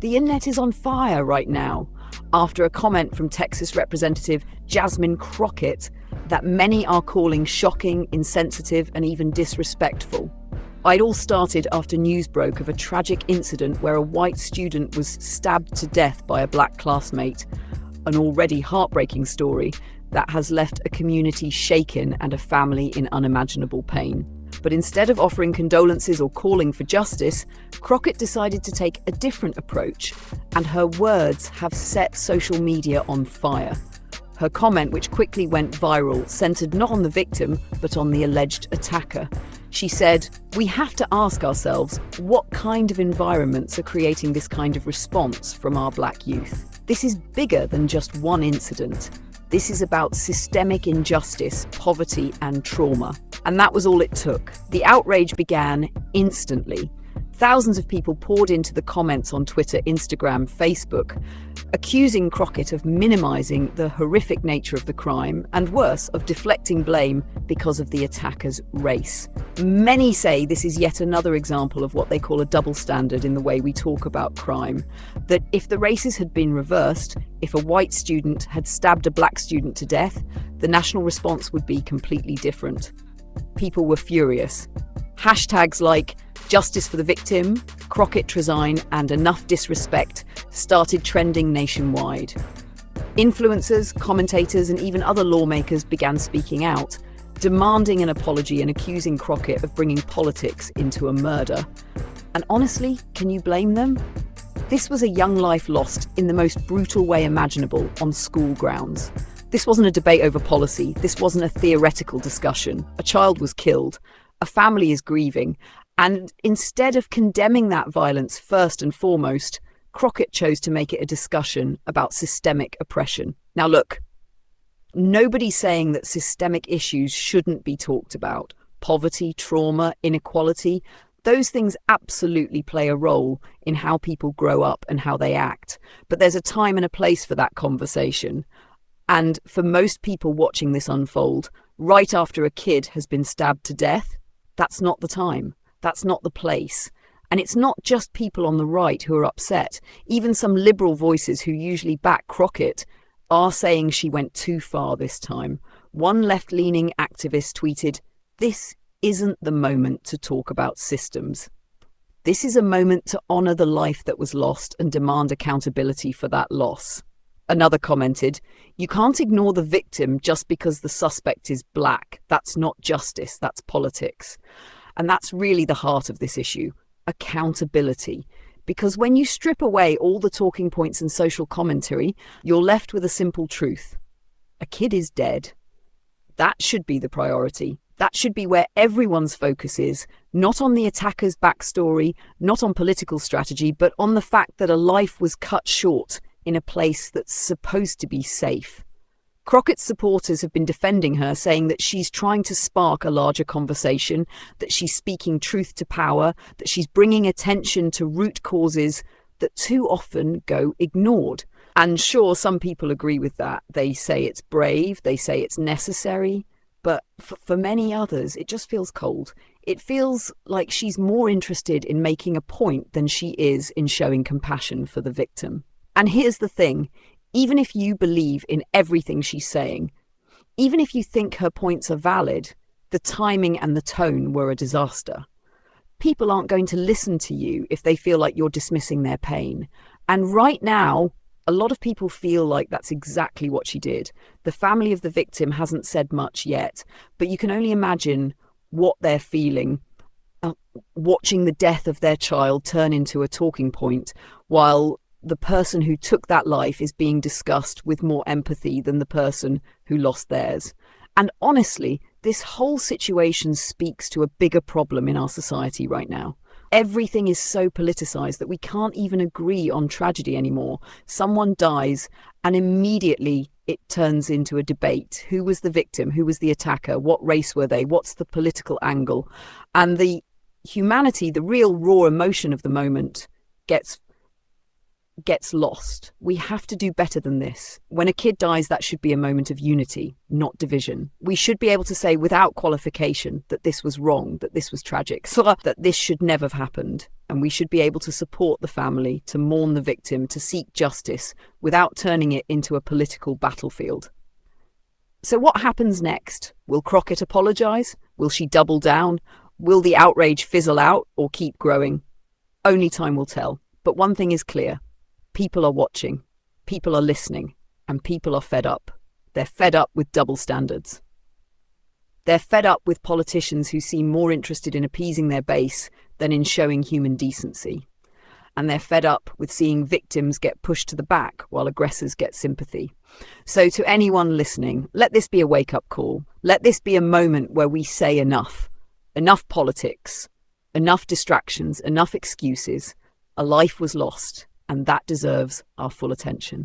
The internet is on fire right now after a comment from Texas Representative Jasmine Crockett that many are calling shocking, insensitive, and even disrespectful. It all started after news broke of a tragic incident where a white student was stabbed to death by a black classmate, an already heartbreaking story that has left a community shaken and a family in unimaginable pain. But instead of offering condolences or calling for justice, Crockett decided to take a different approach, and her words have set social media on fire. Her comment, which quickly went viral, centered not on the victim, but on the alleged attacker. She said, "We have to ask ourselves, what kind of environments are creating this kind of response from our black youth? This is bigger than just one incident. This is about systemic injustice, poverty, and trauma." And that was all it took. The outrage began instantly. Thousands of people poured into the comments on Twitter, Instagram, Facebook, accusing Crockett of minimizing the horrific nature of the crime, and worse, of deflecting blame because of the attacker's race. Many say this is yet another example of what they call a double standard in the way we talk about crime. That if the races had been reversed, if a white student had stabbed a black student to death, the national response would be completely different. People were furious. Hashtags like "Justice for the Victim," "Crockett resign," and "Enough Disrespect" started trending nationwide. Influencers, commentators, and even other lawmakers began speaking out, demanding an apology and accusing Crockett of bringing politics into a murder. And honestly, can you blame them? This was a young life lost in the most brutal way imaginable on school grounds. This wasn't a debate over policy. This wasn't a theoretical discussion. A child was killed. A family is grieving. And instead of condemning that violence first and foremost, Crockett chose to make it a discussion about systemic oppression. Now look, nobody's saying that systemic issues shouldn't be talked about. Poverty, trauma, inequality, those things absolutely play a role in how people grow up and how they act. But there's a time and a place for that conversation. And for most people watching this unfold, right after a kid has been stabbed to death, that's not the time. That's not the place. And it's not just people on the right who are upset. Even some liberal voices who usually back Crockett are saying she went too far this time. One left-leaning activist tweeted, "This isn't the moment to talk about systems. This is a moment to honor the life that was lost and demand accountability for that loss." Another commented, "You can't ignore the victim just because the suspect is black. That's not justice, that's politics." And that's really the heart of this issue, accountability. Because when you strip away all the talking points and social commentary, you're left with a simple truth. A kid is dead. That should be the priority. That should be where everyone's focus is, not on the attacker's backstory, not on political strategy, but on the fact that a life was cut short in a place that's supposed to be safe. Crockett's supporters have been defending her, saying that she's trying to spark a larger conversation, that she's speaking truth to power, that she's bringing attention to root causes that too often go ignored. And sure, some people agree with that. They say it's brave, they say it's necessary, but for many others, it just feels cold. It feels like she's more interested in making a point than she is in showing compassion for the victim. And here's the thing. Even if you believe in everything she's saying, even if you think her points are valid, the timing and the tone were a disaster. People aren't going to listen to you if they feel like you're dismissing their pain. And right now, a lot of people feel like that's exactly what she did. The family of the victim hasn't said much yet, but you can only imagine what they're feeling, watching the death of their child turn into a talking point, while the person who took that life is being discussed with more empathy than the person who lost theirs. And honestly, this whole situation speaks to a bigger problem in our society right now. Everything is so politicized that we can't even agree on tragedy anymore. Someone dies and immediately it turns into a debate. Who was the victim? Who was the attacker? What race were they? What's the political angle? And the humanity, the real raw emotion of the moment gets gets lost. We have to do better than this. When a kid dies, that should be a moment of unity, not division. We should be able to say without qualification that this was wrong, that this was tragic, that this should never have happened. And we should be able to support the family, to mourn the victim, to seek justice without turning it into a political battlefield. So what happens next? Will Crockett apologise? Will she double down? Will the outrage fizzle out or keep growing? Only time will tell. But one thing is clear. People are watching, people are listening, and people are fed up. They're fed up with double standards. They're fed up with politicians who seem more interested in appeasing their base than in showing human decency. And they're fed up with seeing victims get pushed to the back while aggressors get sympathy. So to anyone listening, let this be a wake-up call. Let this be a moment where we say enough. Enough politics, enough distractions, enough excuses. A life was lost. And that deserves our full attention.